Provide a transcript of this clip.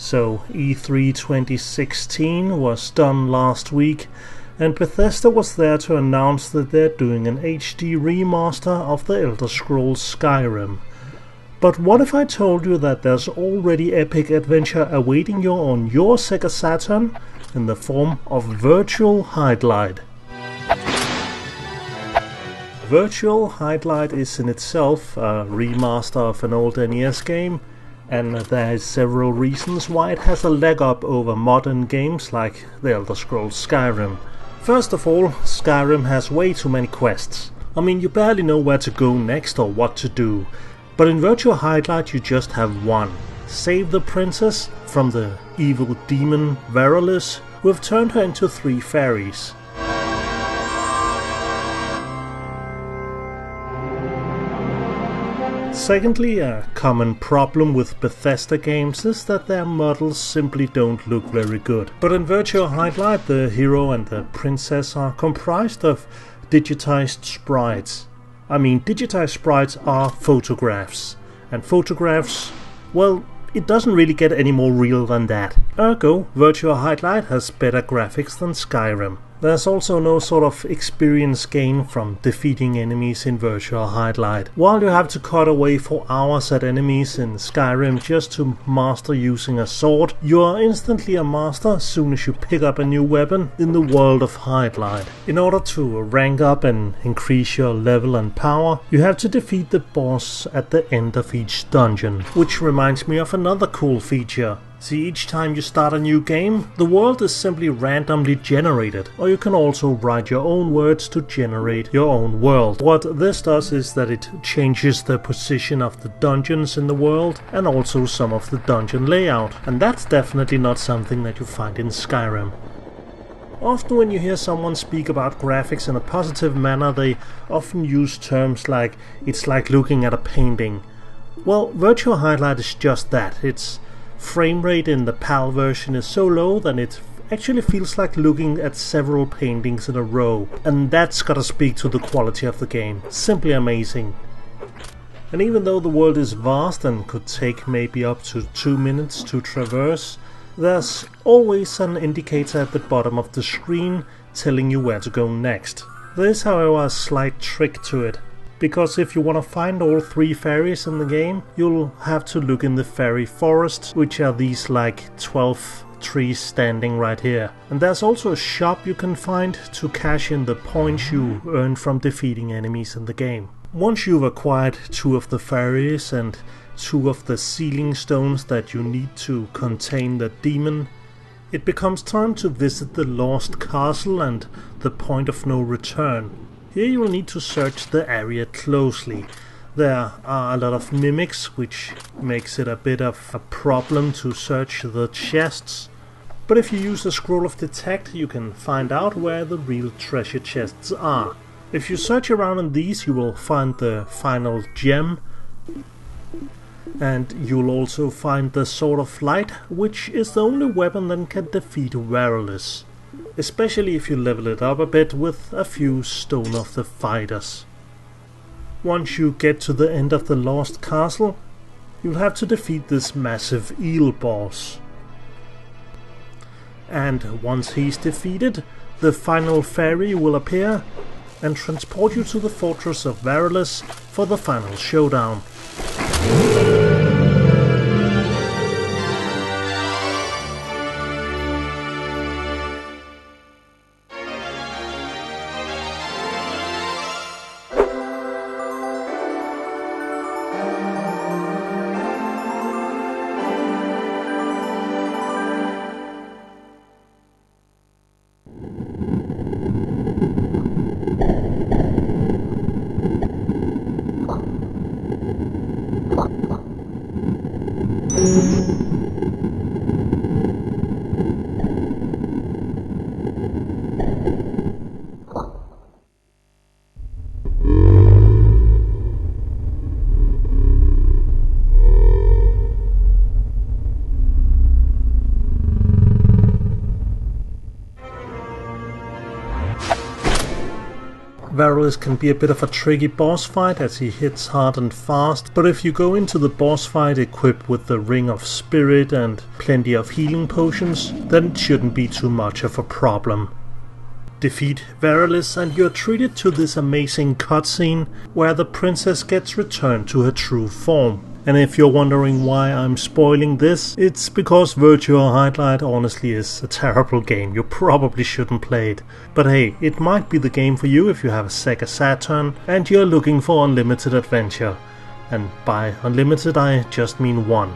So E3 2016 was done last week, and Bethesda was there to announce that they're doing an HD remaster of the Elder Scrolls Skyrim. But what if I told you that there's already epic adventure awaiting you on your SEGA Saturn in the form of Virtual Hydlide? Virtual Hydlide is in itself a remaster of an old NES game, and there is several reasons why it has a leg up over modern games like the Elder Scrolls Skyrim. First of all, Skyrim has way too many quests. I mean, you barely know where to go next or what to do. But in Virtual Hydlide you just have one. Save the princess from the evil demon Varulus, who have turned her into 3 fairies. Secondly, a common problem with Bethesda games is that their models simply don't look very good. But in Virtual Hydlide, the hero and the princess are comprised of digitized sprites. I mean, digitized sprites are photographs, and photographs, well, it doesn't really get any more real than that. Ergo, Virtual Hydlide has better graphics than Skyrim. There's also no sort of experience gain from defeating enemies in Virtual Hydlide. While you have to cut away for hours at enemies in Skyrim just to master using a sword, you are instantly a master as soon as you pick up a new weapon in the world of Hydlide. In order to rank up and increase your level and power, you have to defeat the boss at the end of each dungeon. Which reminds me of another cool feature. See, each time you start a new game, the world is simply randomly generated, or you can also write your own words to generate your own world. What this does is that it changes the position of the dungeons in the world, and also some of the dungeon layout, and that's definitely not something that you find in Skyrim. Often when you hear someone speak about graphics in a positive manner, they often use terms like, it's like looking at a painting. Well, Virtual Hydlide is just that. Its frame rate in the PAL version is so low that it actually feels like looking at several paintings in a row, and that's gotta speak to the quality of the game. Simply amazing. And even though the world is vast and could take maybe up to 2 minutes to traverse, there's always an indicator at the bottom of the screen telling you where to go next. There is, however, a slight trick to it. Because if you want to find all 3 fairies in the game, you'll have to look in the fairy forest, which are these like 12 trees standing right here. And there's also a shop you can find to cash in the points you earn from defeating enemies in the game. Once you've acquired 2 of the fairies and 2 of the sealing stones that you need to contain the demon, it becomes time to visit the Lost Castle and the Point of No Return. Here you will need to search the area closely. There are a lot of mimics, which makes it a bit of a problem to search the chests. But if you use the scroll of detect, you can find out where the real treasure chests are. If you search around in these, you will find the final gem. And you'll also find the Sword of Light, which is the only weapon that can defeat Varulus. Especially if you level it up a bit with a few Stone of the Fighters. Once you get to the end of the Lost Castle, you'll have to defeat this massive eel boss. And once he's defeated, the final fairy will appear and transport you to the fortress of Varulus for the final showdown. Varus can be a bit of a tricky boss fight as he hits hard and fast, but if you go into the boss fight equipped with the Ring of Spirit and plenty of healing potions, then it shouldn't be too much of a problem. Defeat Varus and you're treated to this amazing cutscene where the princess gets returned to her true form. And if you're wondering why I'm spoiling this, it's because Virtua Hydlide honestly is a terrible game. You probably shouldn't play it. But hey, it might be the game for you if you have a SEGA Saturn and you're looking for unlimited adventure. And by unlimited I just mean one.